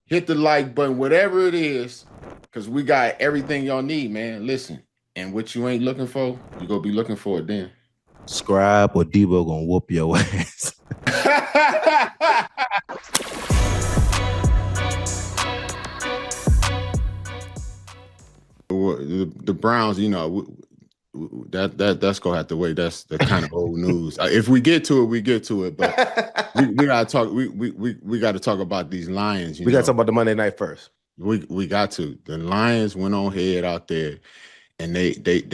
hit the like button, whatever it is, because we got everything y'all need, man. Listen, and what you ain't looking for, you gonna be looking for it then. Scribe or Deebo gonna whoop your ass. The Browns, that's gonna have to wait. That's the kind of old news. If we get to it, we get to it. But we gotta talk. We got to talk about these Lions. We gotta talk about the Monday night first. We got to. The Lions went on head out there, and they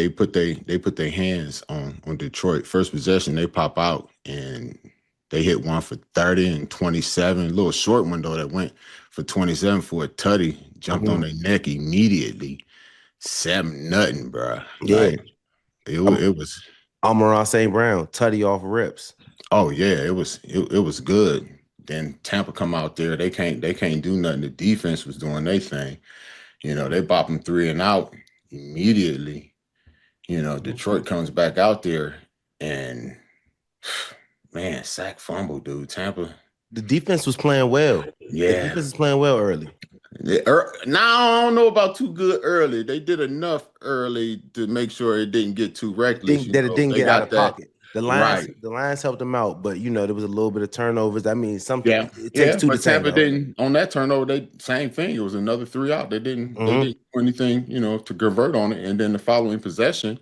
put their hands on Detroit. First possession, they pop out and they hit one for 30 and 27. A little short window that went for 27 for a tutty. Jumped on their neck immediately. 7-0, bro. Yeah, like, it was. Amon-Ra St. Brown tutty off rips. Oh yeah, it was good. Then Tampa come out there. They can't do nothing. The defense was doing their thing. They bop them 3 and out immediately. Detroit comes back out there and man, sack fumble, dude. Tampa. The defense was playing well. Yeah. The defense was playing well early. Now I don't know about too good early. They did enough early to make sure it didn't get too reckless. It didn't get out of pocket. The Lions helped them out, but there was a little bit of turnovers. I mean, something it takes two to Tampa tango. didn't on that turnover. They same thing. It was another 3 out. They didn't do anything, to convert on it. And then the following possession,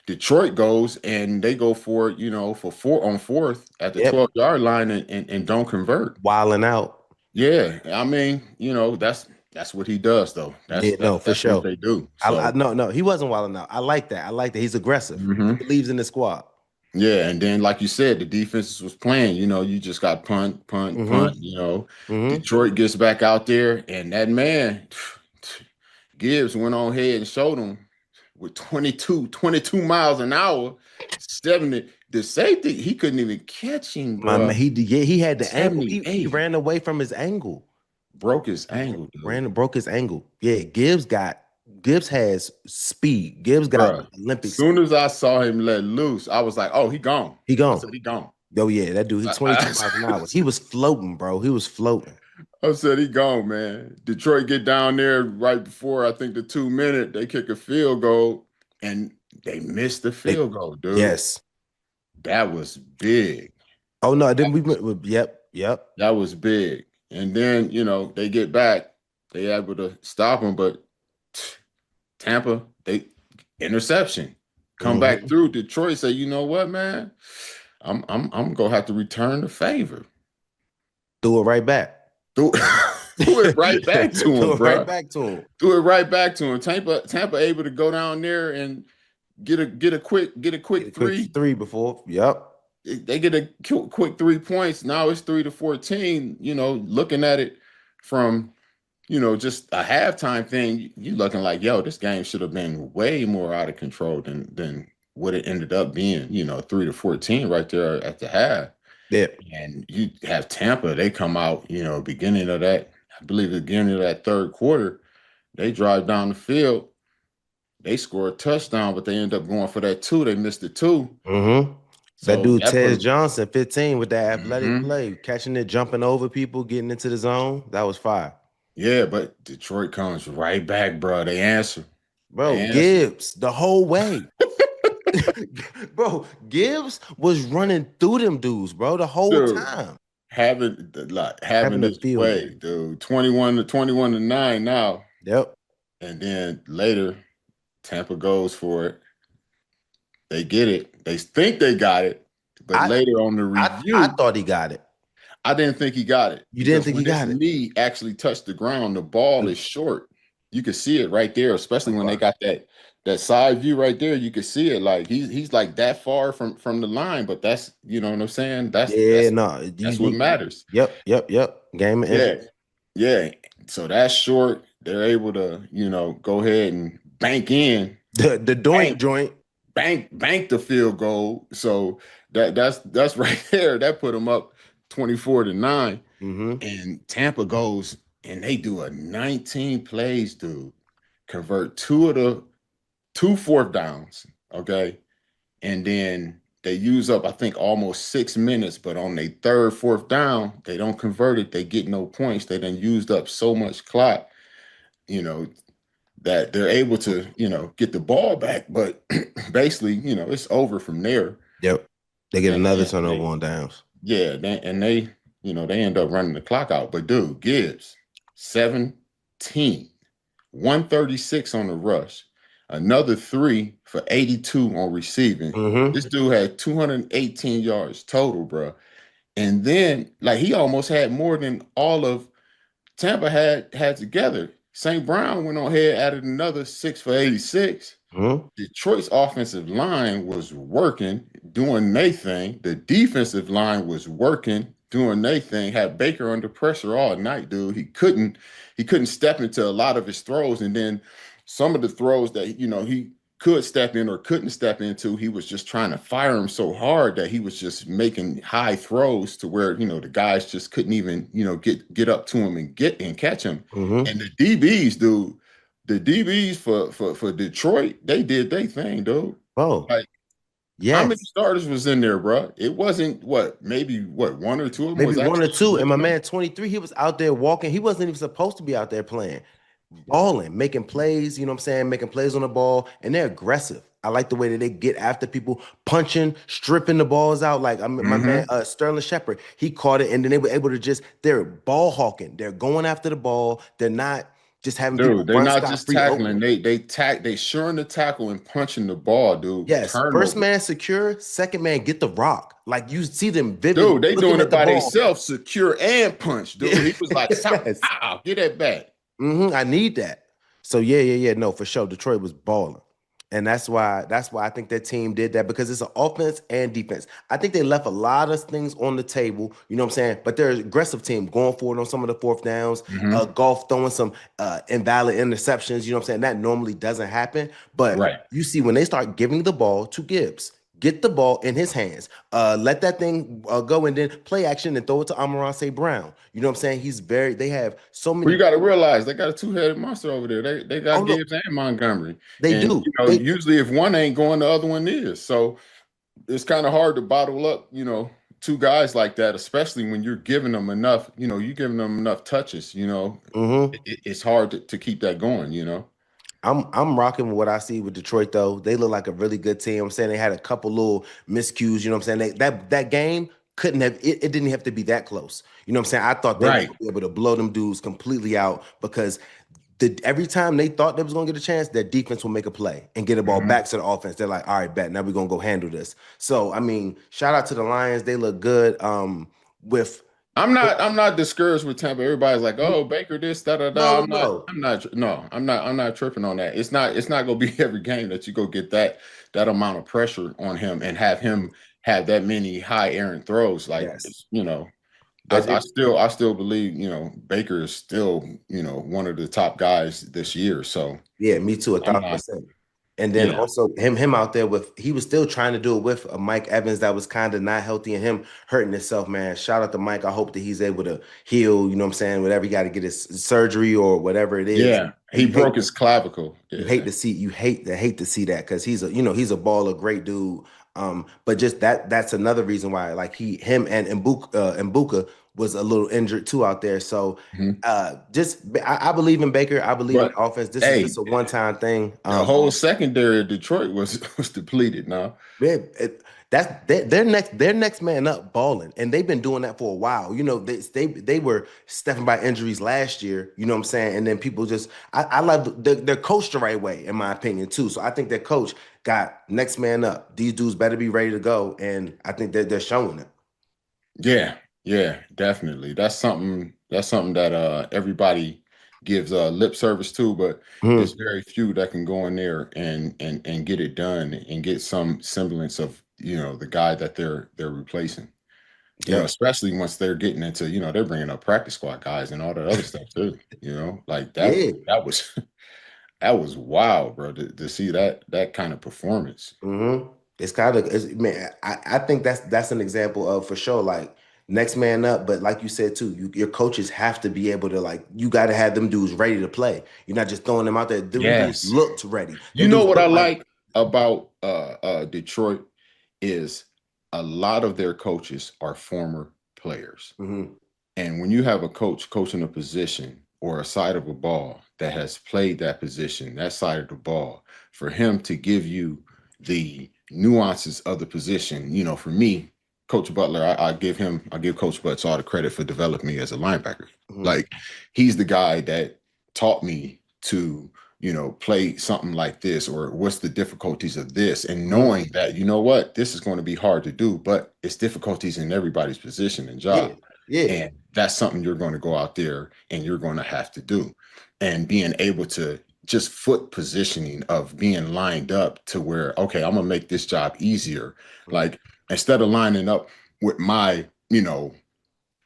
Detroit goes and they go for it, for 4 on 4th at the 12-yard line and don't convert. Wilding out. Yeah, I mean, that's what he does, though. For sure. What they do. So. No, he wasn't wilding out. I like that. He's aggressive. He believes in the squad. Yeah, and then like you said, the defense was playing. You just got punt. Detroit gets back out there, and that man Gibbs went on ahead and showed him with 22 miles an hour, 70. The safety, he couldn't even catch him. Bro. He had the angle. He ran away from his angle. Broke his angle. Broke his angle. Yeah, Gibbs has speed. Gibbs got Olympic. As soon as I saw him let loose, I was like, "Oh, he gone. He gone. I said, he gone." Oh yeah, that dude. He's 22 miles an hour. He was floating, bro. He was floating. I said, he gone, man. Detroit get down there right before I think the 2-minute. They kick a field goal and they missed the field goal, dude. Yes, that was big. Oh no, then Yep. That was big. And then they get back. They able to stop them, but Tampa, they interception. Come back through. Detroit say, you know what, man? I'm gonna have to return the favor. Do it right back. Do it right back to him, Do it bro. right back to him. Do it right back to him. Tampa able to go down there and get a quick three. Three before. Yep. They get a quick 3 points. Now it's 3-14. Looking at it from just a halftime thing, you looking like, yo, this game should have been way more out of control than what it ended up being. 3-14 right there at the half. Yeah. And you have Tampa, they come out, beginning of that, I believe the beginning of that third quarter, they drive down the field, they score a touchdown, but they end up going for that 2. They missed the 2. So that dude, Tez Johnson, 15, with that athletic play, catching it, jumping over people, getting into the zone. That was fire. Yeah, but Detroit comes right back, bro. They answer. Gibbs the whole way. Bro, Gibbs was running through them dudes, bro, the whole time. Having this way, dude. 21-9 now. Yep. And then later, Tampa goes for it. They get it. They think they got it, but later on the review, I thought he got it. I didn't think he got it. You didn't think he got it? His knee actually touched the ground. The ball is short. You can see it right there, especially when they got that side view right there. You can see it. Like he's like that far from the line, but that's what I'm saying. That's what matters. Yep. Game of inches. Yeah. So that's short. They're able to go ahead and bank in the doink joint. Bank the field goal. So that's right there. That put them up 24-9. And Tampa goes and they do a 19 plays, dude. Convert 2 4th downs. Okay. And then they use up, I think, almost 6 minutes, but on their third, fourth down, they don't convert it. They get no points. They done used up so much clock, you know, that they're able to, get the ball back. But basically, it's over from there. Yep. They get And, another and turnover they, on downs. yeah, they end up running the clock out. But dude, Gibbs, 17, 136 on the rush, another 3 for 82 on receiving. Mm-hmm. This dude had 218 yards total, bro. And then, like, he almost had more than all of Tampa had together. St. Brown went on ahead, added another 6 for 86. Mm-hmm. Detroit's offensive line was working, doing their thing. The defensive line was working, doing their thing. Had Baker under pressure all night, dude. He couldn't step into a lot of his throws, and then some of the throws that he could step in or couldn't step into, he was just trying to fire him so hard that he was just making high throws to where the guys just couldn't even get up to him and catch him. Mm-hmm. And the DBs, dude. The DBs for Detroit, they did their thing, dude. Oh, Like, how many yes. starters was in there, bro? It wasn't maybe one or two of them Maybe was one or actually two. And my original. man, 23, he was out there walking. He wasn't even supposed to be out there playing. Balling, making plays, you know what I'm saying? Making plays on the ball, and they're aggressive. I like the way that they get after people, punching, stripping the balls out. Like my man Sterling Shepard, he caught it, and then they were able to they're ball hawking. They're going after the ball. They're not just having people Dude, they're run not scot just free tackling. open. They suring the tackle and punching the ball, dude. Yes, first Turnover. man secure, second man get the rock. Like you see them vividly Dude, they looking doing at it the by ball. themselves, secure and punch, dude. He was like, "Stop, Yes. get that back." I need that. So yeah. No, for sure. Detroit was balling. And that's why I think that team did that, because it's an offense and defense. I think they left a lot of things on the table, you know what I'm saying? But they're an aggressive team going forward on some of the fourth downs, Goff throwing some invalid interceptions, you know what I'm saying? That normally doesn't happen. But Right. you see, when they start giving the ball to Gibbs, get the ball in his hands, let that thing go, and then play action and throw it to Amon-Ra Brown. You know what I'm saying? They have so Well, you many. got to realize they got a two-headed monster over there. They Oh got no, Gibbs and Montgomery, they and do. They usually if one ain't going, the other one is. So it's kind of hard to bottle up, two guys like that, especially when you're giving them enough. You giving them enough touches. It's hard to keep that going. I'm rocking with what I see with Detroit though. They look like a really good team. I'm saying they had a couple little miscues. You know what I'm saying? That game couldn't have it didn't have to be that close. You know what I'm saying? I thought they were Right. gonna be able to blow them dudes completely out, because every time they thought they was gonna get a chance, their defense will make a play and get the ball back to the offense. They're like, all right, bet, now we're gonna go handle this. So I mean, shout out to the Lions. They look good. With I'm not discouraged with Tampa. Everybody's like, "Oh, Baker this, da da da." no, I'm not. no. I'm not. No, I'm not tripping on that. It's not gonna be every game that you go get that amount of pressure on him and have him have that many high errant throws. Like, Yes. But I still believe Baker is still one of the top guys this year. So yeah, me too, I'm not. 1,000%. And then Yeah. also him out there he was still trying to do it with a Mike Evans that was kind of not healthy, and him hurting himself, man. Shout out to Mike. I hope that he's able to heal, you know what I'm saying? Whatever, he got to get his surgery or whatever it is. Yeah. And He broke his clavicle. you Yeah. hate to see hate to see that, because he's a baller, great dude. But just that's another reason why, like, him and Mbuka was a little injured too out there. So Mhm. I believe in Baker. I believe in But the offense. This is hey, just a one-time thing. the whole secondary of Detroit was depleted now. Man, they're next man up balling, and they've been doing that for a while. You know, they were stepping by injuries last year. You know what I'm saying? And then people just I love they're coached the right way, in my opinion, too. So I think their coach got next man up. These dudes better be ready to go, and I think they're showing it. Yeah, yeah, definitely. That's something that everybody gives lip service to, but it's Mhm. very few that can go in there and get it done and get some semblance of the guy that they're replacing. Yep. Especially once they're getting into they're bringing up practice squad guys and all that other stuff too. Like Yeah. that was that was wild, bro, to see that kind of performance. It's kind of, man. I think that's an example of, for sure, like, next man up. But like you said too, your coaches have to be able to, like, you got to have them dudes ready to play. You're not just throwing them out there. Them dudes Yes. looked ready. You Them know dudes what I look like like about Detroit is a lot of their coaches are former players. Mm-hmm. And when you have a coach coaching a position or a side of a ball that has played that position, that side of the ball, for him to give you the nuances of the position, for me, Coach Butler, I give Coach Butts all the credit for developing me as a linebacker. Mm-hmm. Like he's the guy that taught me to, play something like this, or what's the difficulties of this, and Mm-hmm. knowing that, what, this is going to be hard to do, but it's difficulties in everybody's position and Yeah. job. Yeah. And that's something you're going to go out there and you're going to have to do. And being able to just foot positioning of being lined up to where, okay, I'm going to make this job easier. Mm-hmm. Like instead of lining up with my,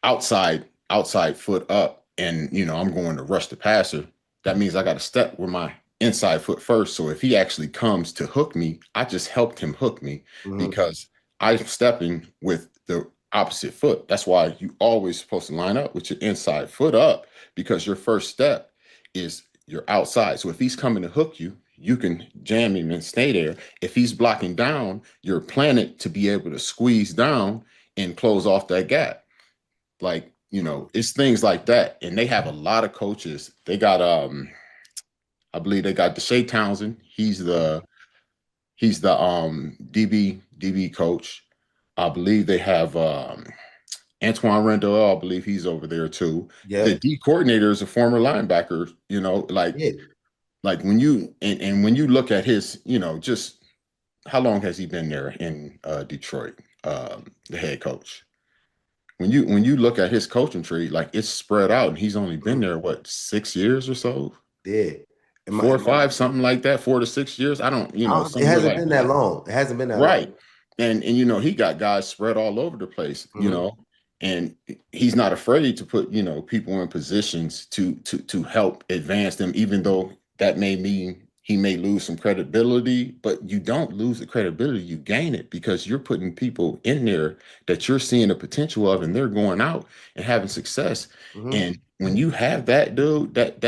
outside foot up and, I'm going to rush the passer, that means I got to step with my inside foot first. So if he actually comes to hook me, I just helped him hook me Mm-hmm. because I'm stepping with the opposite foot. That's why you always supposed to line up with your inside foot up, because your first step is your outside. So if he's coming to hook you, you can jam him and stay there. If he's blocking down, you're planted to be able to squeeze down and close off that gap. Like, it's things like that. And they have a lot of coaches. They got I believe they got Deshae Townsend. He's the DB coach. I believe they have Antoine Randall, I believe he's over there too. The Yep. D coordinator is a former linebacker, Yeah. like when you and when you look at his, just how long has he been there in Detroit, the head coach? When you look at his coaching tree, like it's spread out, and he's only been Mm-hmm. there, what, 6 years or so? Yeah. And my, 4 or and my, 5, something like that, 4 to 6 years. I don't, it somewhere hasn't like been that that. long. It hasn't been that long. Right. And he got guys spread all over the place, Mm-hmm. and he's not afraid to put, people in positions to help advance them, even though that may mean he may lose some credibility, but you don't lose the credibility, you gain it, because you're putting people in there that you're seeing the potential of, and they're going out and having success. Mm-hmm. And when you have that, dude, that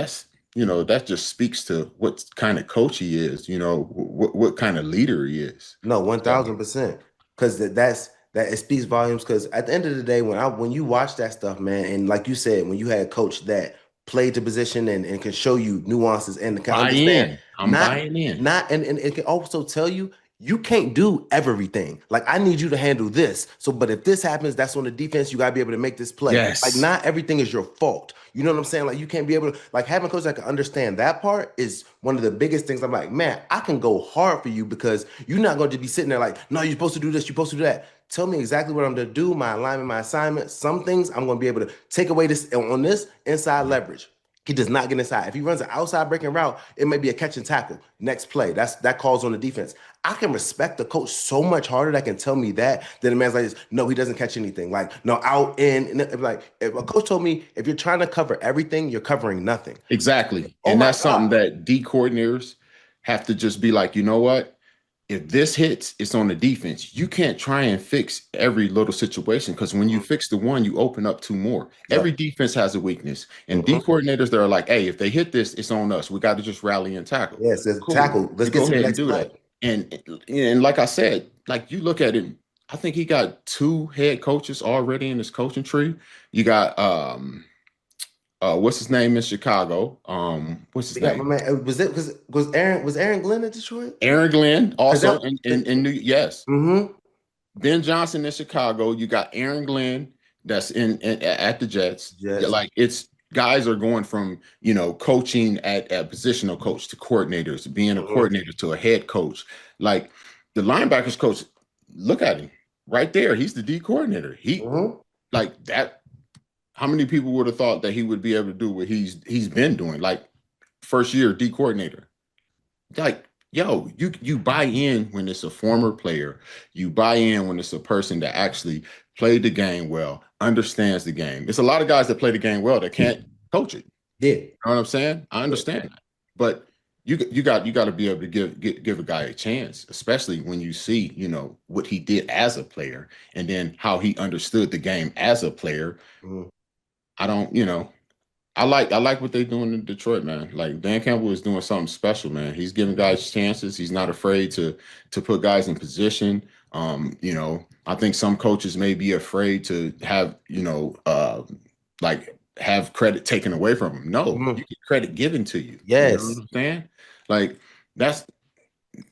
just speaks to what kind of coach he is, what kind of leader he is. No, So 1000%. Because that it speaks volumes. Because at the end of the day, when you watch that stuff, man, and like you said, when you had a coach that played the position and can show you nuances and can buy understand, in. I'm not buying in. not and it can also tell you you can't do everything. Like I need you to handle this. So, but if this happens, that's on the defense. You gotta be able to make this play. Like Yes. not everything is your fault. You know what I'm saying? Like you can't be able to like having coaches that can understand that part is one of the biggest things. I'm like, man, I can go hard for you because you're not going to be sitting there like, no, you're supposed to do this, you're supposed to do that. Tell me exactly what I'm going to do, my alignment, my assignment. Some things I'm going to be able to take away this on this inside leverage. He does not get inside. If he runs an outside breaking route, it may be a catch and tackle. Next play, that calls on the defense. I can respect the coach so much harder that can tell me that than a man's like this. No, he doesn't catch anything. Like no out in. Like if a coach told me if you're trying to cover everything, you're covering nothing. Exactly. Oh And my that's something God. that D coordinators have to just be like, you know what? If this hits, it's on the defense. You can't try and fix every little situation, because when you Mhm. fix the one, you open up two more. Every Yep. defense has a weakness. And D Mhm. coordinators, they're like, hey, if they hit this, it's on us. We got to just rally and tackle. Yes, yeah, Cool. tackle. Let's You get go to the ahead and next do play. that. And like I said, like you look at it, I think he got 2 head coaches already in his coaching tree. You got what's his name in Chicago? What's his They got my name? man. Was it because was Aaron Glenn at Detroit? Aaron Glenn, Because also that. in New, yes. Mm-hmm. Ben Johnson in Chicago. You got Aaron Glenn that's in at the Jets. Yeah, Jets. like it's guys are going from coaching at positional coach to coordinators, being a Mm-hmm. coordinator to a head coach. Like the linebackers coach, look at him right there. He's the D coordinator. He Mm-hmm. like that. How many people would have thought that he would be able to do what he's been doing? Like first year D coordinator. Like, yo, you buy in when it's a former player. You buy in when it's a person that actually played the game well, understands the game. It's a lot of guys that play the game well that can't coach it. Yeah. You know what I'm saying? I Yeah. understand that. But you got to be able to give a guy a chance, especially when you see, what he did as a player, and then how he understood the game as a player. Mhm. I don't, I like what they're doing in Detroit, man. Like Dan Campbell is doing something special, man. He's giving guys chances. He's not afraid to put guys in position. I think some coaches may be afraid to have, like have credit taken away from them. No, Mhm. you get credit given to you. You know what Yes. I'm saying? Like that's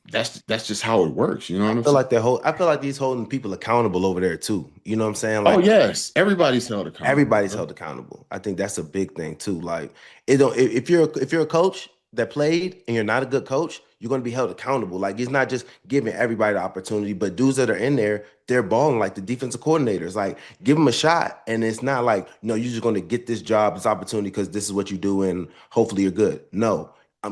that's just how it works. You know what I'm saying? I feel like he's holding people accountable over there too. You know what I'm saying? Oh Like yes, everybody's held accountable, everybody's bro. held accountable. I think that's a big thing too. Like it don't if you're a coach that played and you're not a good coach, you're gonna be held accountable. Like it's not just giving everybody the opportunity, but dudes that are in there, they're balling like the defensive coordinators. Like give them a shot, and it's not like no, you're just gonna get this job, this opportunity because this is what you do, and hopefully you're good. No,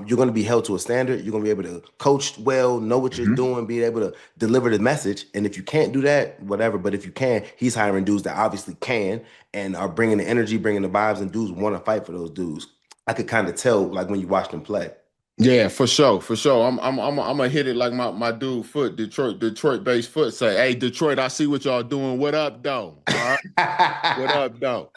you're going to be held to a standard. You're going to be able to coach well, know what you're Mhm. doing, be able to deliver the message. And if you can't do that, whatever. But if you can, he's hiring dudes that obviously can and are bringing the energy, bringing the vibes, and dudes want to fight for those dudes. I could kind of tell like when you watch them play. Yeah, for sure, for sure. I'm gonna hit it like my dude Foot, Detroit based Foot say, "Hey, Detroit, I see what y'all doing. What up, though? All right, what up, though?"